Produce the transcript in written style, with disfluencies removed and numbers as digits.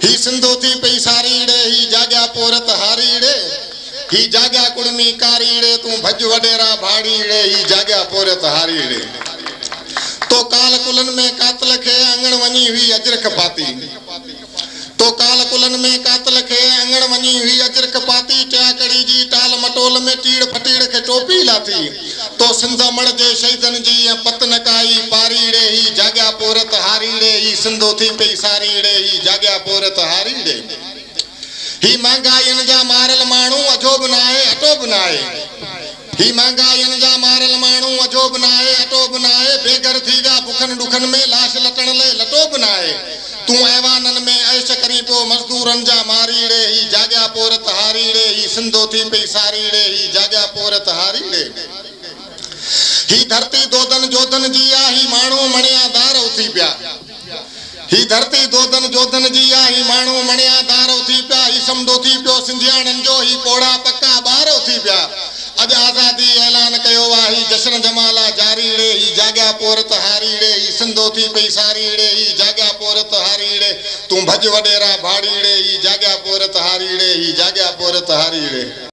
ही सिंधो थी पई सारी रे ही जाग्या पोरत हारी रे ही जाग्या कुड़मी कारी रे तू भज वडेरा भाड़ी रे ही जाग्या पोरत हारी रे तो काल कुलन में कातल खे अंगण वनी हुई अजरख पाती तो काल कुलन में कातल खे अंगण वनी हुई अजरख पाती चाकड़ी जी टाल मटोल में टीड़ फटीड़ के टोपी लाती तो सिंध मण जे शहीदन जी पतन काई पारी रे ही जाग्या पोरत हारी रे ही सिंधो थी पई सारी रे ही जाग्या पोरत हारी रे ही महंगाइन जा मारल मानू अजोब नाए अटोब नाए ही महंगाइन जा मारल मानू अजोब नाए अटोब नाए बेघर थी जा भुखन दुखन में लाश लटण ले लटोब नाए तू ऐवानन में ऐश करी तो मजदूरन जा मारी रे ही जाग्या पोरत हारी रे ही सिंधो थी पई सारी रे ही जाग्या पोरत हारी रे ही धरती दोदन जोधन जिया ही मानू मणिया दार उथी प्या ही धरती दोदन जोधन जिया ही मानू मणिया दार उथी प्या ही समदो थी पियो सिंधियाणन जो ही कोड़ा पक्का बार उथी प्या अज आजादी ऐलान कयो वा ही जश्न जमाला जारी रे ही जाग्या पोरत हारी रे ही सिंधो थी पई सारी रे ही जाग्या पोरत हारी रे तू भज वडेरा भाड़ी रे ही जाग्या पोरत हारी रे ही जाग्या पोरत हारी रे।